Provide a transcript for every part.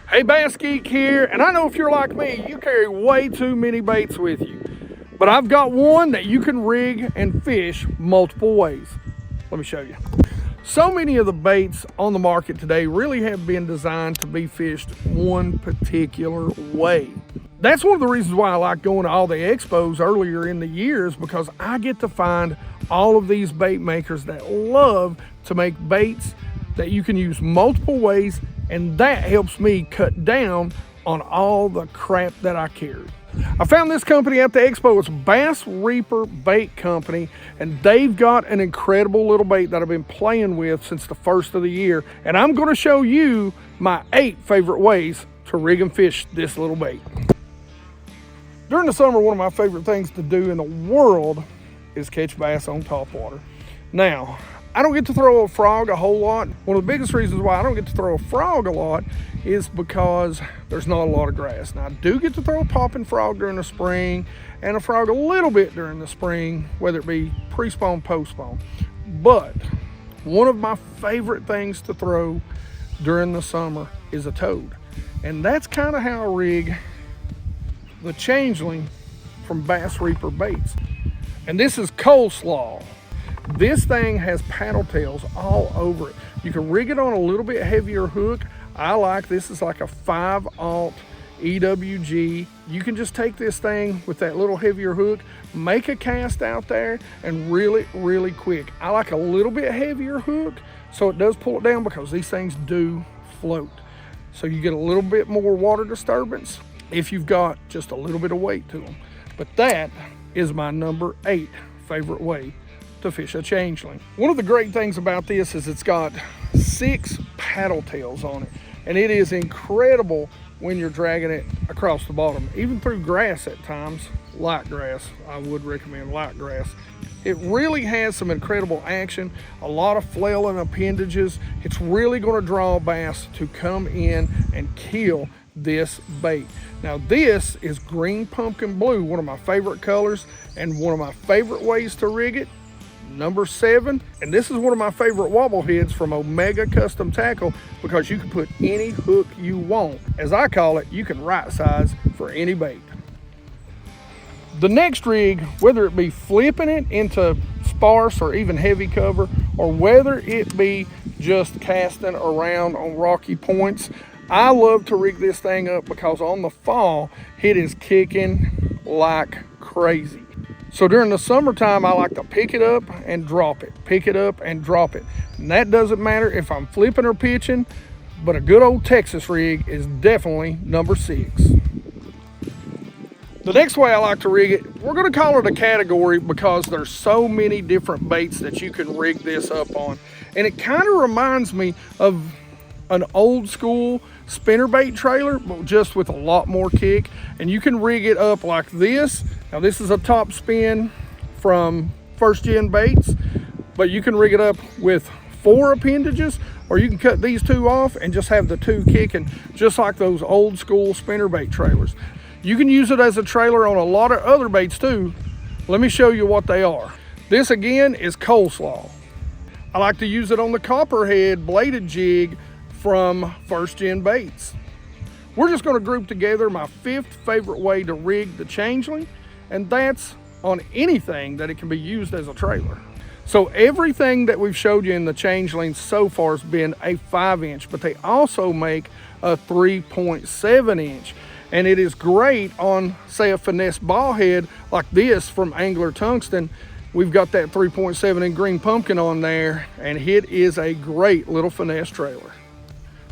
Hey, BassGeek here, and I know if you're like me, you carry way too many baits with you. But I've got one that you can rig and fish multiple ways. Let me show you. So many of the baits on the market today really have been designed to be fished one particular way. That's one of the reasons why I like going to all the expos earlier in the years, because I get to find all of these bait makers that love to make baits that you can use multiple ways, and that helps me cut down on all the crap that I carry. I found this company at the expo. It's Bass Reaper Bait Company, and they've got an incredible little bait that I've been playing with since the first of the year, and I'm going to show you my 8 favorite ways to rig and fish this little bait. During the summer, one of my favorite things to do in the world is catch bass on topwater. Now, I don't get to throw a frog a whole lot. One of the biggest reasons why I don't get to throw a frog a lot is because there's not a lot of grass. Now, I do get to throw a popping frog during the spring and a frog a little bit during the spring, whether it be pre-spawn, post-spawn. But one of my favorite things to throw during the summer is a toad. And that's kind of how I rig the Changeling from Bass Reaper Baits. And this is coleslaw. This thing has paddle tails all over it. You can rig it on a little bit heavier hook. I like this is like a 5/0 EWG. You can just take this thing with that little heavier hook, make a cast out there, and reel it really quick. I like a little bit heavier hook so it does pull it down, because these things do float. So you get a little bit more water disturbance if you've got just a little bit of weight to them. But that is my number 8 favorite way to fish a Changeling. One of the great things about this is it's got 6 paddle tails on it, and it is incredible when you're dragging it across the bottom, even through grass at times. Light grass, I would recommend light grass. It really has some incredible action, a lot of flailing appendages. It's really going to draw bass to come in and kill this bait. Now, this is green pumpkin blue, one of my favorite colors and one of my favorite ways to rig it. Number 7, and this is one of my favorite wobble heads from Omega Custom Tackle, because you can put any hook you want. As I call it, you can right size for any bait. The next rig, whether it be flipping it into sparse or even heavy cover, or whether it be just casting around on rocky points, I love to rig this thing up, because on the fall, it is kicking like crazy. So during the summertime, I like to pick it up and drop it, pick it up and drop it. And that doesn't matter if I'm flipping or pitching, but a good old Texas rig is definitely number 6. The next way I like to rig it, we're going to call it a category, because there's so many different baits that you can rig this up on. And it kind of reminds me of an old school spinnerbait trailer, but just with a lot more kick. And you can rig it up like this. Now, this is a top spin from First Gen Baits, but you can rig it up with 4 appendages, or you can cut these 2 off and just have the 2 kicking, just like those old school spinnerbait trailers. You can use it as a trailer on a lot of other baits too. Let me show you what they are. This again is coleslaw. I like to use it on the copperhead bladed jig from First Gen Baits. We're just going to group together my 5th favorite way to rig the Changeling, and that's on anything that it can be used as a trailer. So everything that we've showed you in the Changeling so far has been a 5-inch, but they also make a 3.7 inch. And it is great on, say, a finesse ball head like this from Angler Tungsten. We've got that 3.7 in green pumpkin on there, and it is a great little finesse trailer.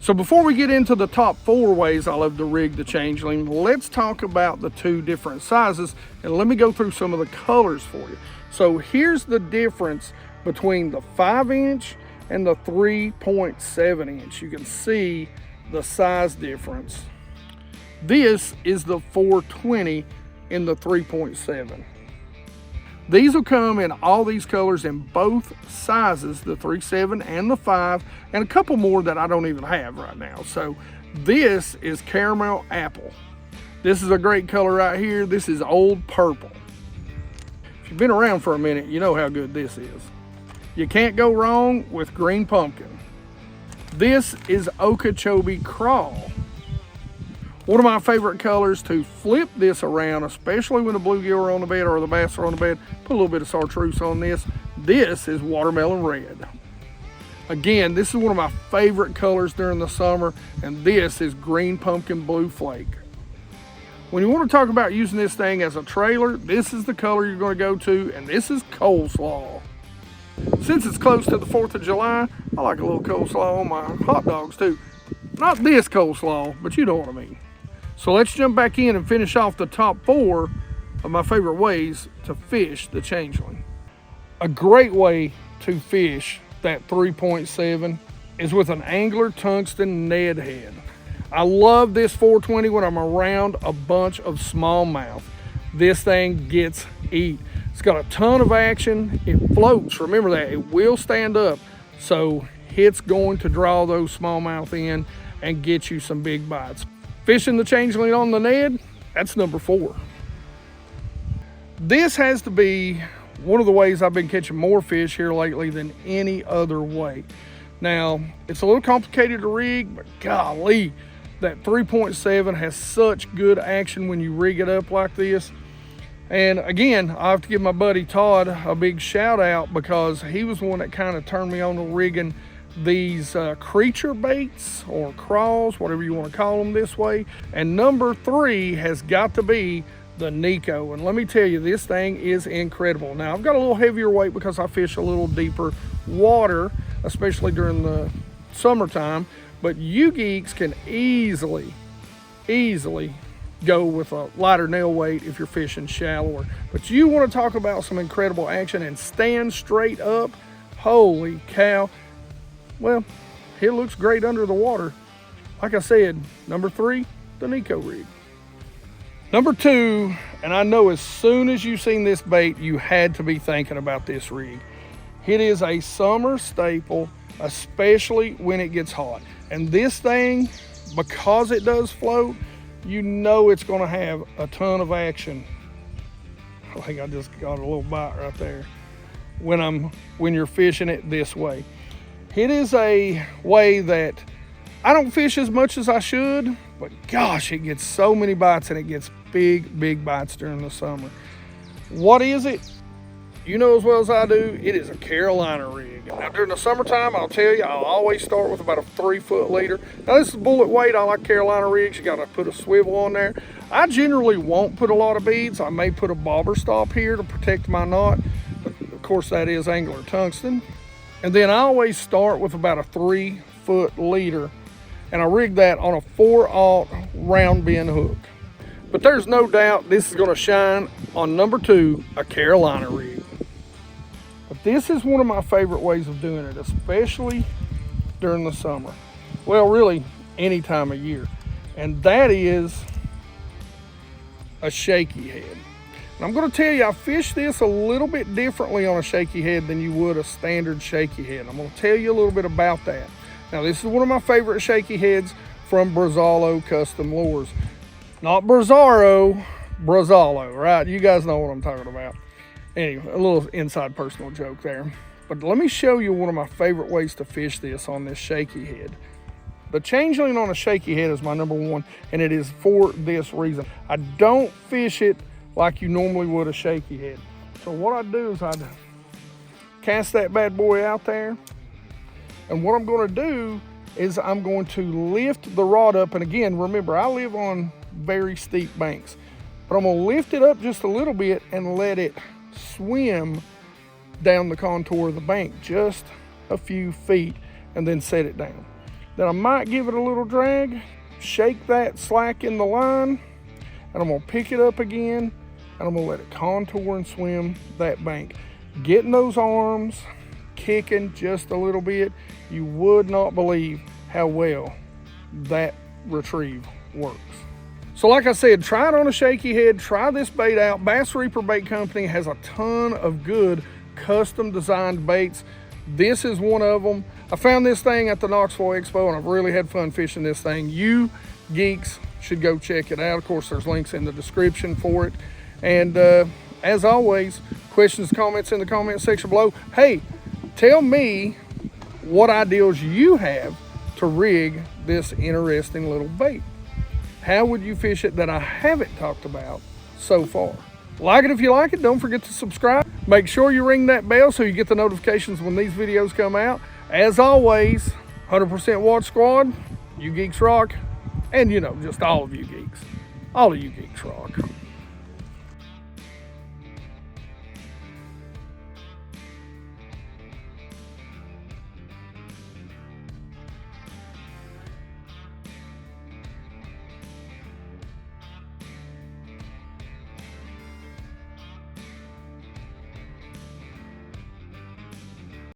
So before we get into the top 4 ways I love to rig the Changeling, let's talk about the 2 different sizes, and let me go through some of the colors for you. So here's the difference between the 5-inch and the 3.7 inch. You can see the size difference. This is the 420 in the 3.7. These will come in all these colors in both sizes, the 3.7 and the 5, and a couple more that I don't even have right now. So this is caramel apple. This is a great color right here. This is old purple. If you've been around for a minute, you know how good this is. You can't go wrong with green pumpkin. This is Okeechobee Crawl. One of my favorite colors to flip this around, especially when the bluegill are on the bed or the bass are on the bed, put a little bit of chartreuse on this. This is watermelon red. Again, this is one of my favorite colors during the summer, and this is green pumpkin blue flake. When you want to talk about using this thing as a trailer, this is the color you're going to go to, and this is coleslaw. Since it's close to the 4th of July, I like a little coleslaw on my hot dogs too. Not this coleslaw, but you know what I mean. So let's jump back in and finish off the top 4 of my favorite ways to fish the changeling. A great way to fish that 3.7 is with an angler tungsten Ned head. I love this 420 when I'm around a bunch of smallmouth. This thing gets eat. It's got a ton of action. It floats. Remember that. It will stand up. So it's going to draw those smallmouth in and get you some big bites. Fishing the changeling on the Ned, that's number 4. This has to be one of the ways I've been catching more fish here lately than any other way. Now, it's a little complicated to rig, but golly, that 3.7 has such good action when you rig it up like this. And again, I have to give my buddy Todd a big shout out because he was the one that kind of turned me on to rigging these creature baits or crawls, whatever you want to call them this way. And number 3 has got to be the Nico. And let me tell you, this thing is incredible. Now, I've got a little heavier weight because I fish a little deeper water, especially during the summertime. But you geeks can easily go with a lighter nail weight if you're fishing shallower. But you want to talk about some incredible action and stand straight up, holy cow. Well, it looks great under the water. Like I said, number 3, the Nico rig. Number 2, and I know as soon as you've seen this bait, you had to be thinking about this rig. It is a summer staple, especially when it gets hot. And this thing, because it does float, you know it's gonna have a ton of action. I think I just got a little bite right there. When you're fishing it this way. It is a way that I don't fish as much as I should, but gosh, it gets so many bites and it gets big bites during the summer. What is it? You know as well as I do, it is a Carolina rig. Now during the summertime, I'll tell you, I'll always start with about a 3-foot leader. Now this is bullet weight. I like Carolina rigs. You gotta put a swivel on there. I generally won't put a lot of beads. I may put a bobber stop here to protect my knot. But of course that is angler tungsten. And then I always start with about a 3-foot leader, and I rig that on a 4/0 round bend hook. But there's no doubt this is gonna shine on number 2, a Carolina rig. But this is one of my favorite ways of doing it, especially during the summer. Well, really any time of year. And that is a shaky head. And I'm gonna tell you, I fish this a little bit differently on a shaky head than you would a standard shaky head. I'm gonna tell you a little bit about that. Now, this is one of my favorite shaky heads from Brazzalo Custom Lures. Not Brazzaro, Brazzalo, right? You guys know what I'm talking about. Anyway, a little inside personal joke there. But let me show you one of my favorite ways to fish this on this shaky head. The changeling on a shaky head is my number 1, and it is for this reason. I don't fish it like you normally would a shaky head. So what I do is I'd cast that bad boy out there, and what I'm going to do is I'm going to lift the rod up. And again, remember, I live on very steep banks, but I'm going to lift it up just a little bit and let it swim down the contour of the bank just a few feet, and then set it down. Then I might give it a little drag, shake that slack in the line, and I'm going to pick it up again, and I'm going to let it contour and swim that bank. Getting those arms kicking just a little bit, you would not believe how well that retrieve works. So like I said, try it on a shaky head, try this bait out. Bass Reaper Bait Company has a ton of good custom designed baits. This is one of them. I found this thing at the Knoxville Expo, and I've really had fun fishing this thing. You geeks should go check it out. Of course, there's links in the description for it. And as always, questions, comments in the comment section below. Hey, tell me what ideas you have to rig this interesting little bait. How would you fish it that I haven't talked about so far? Like it if you like it. Don't forget to subscribe. Make sure you ring that bell so you get the notifications when these videos come out. As always, 100% Watch Squad, you geeks rock. And you know, just all of you geeks. All of you geeks rock.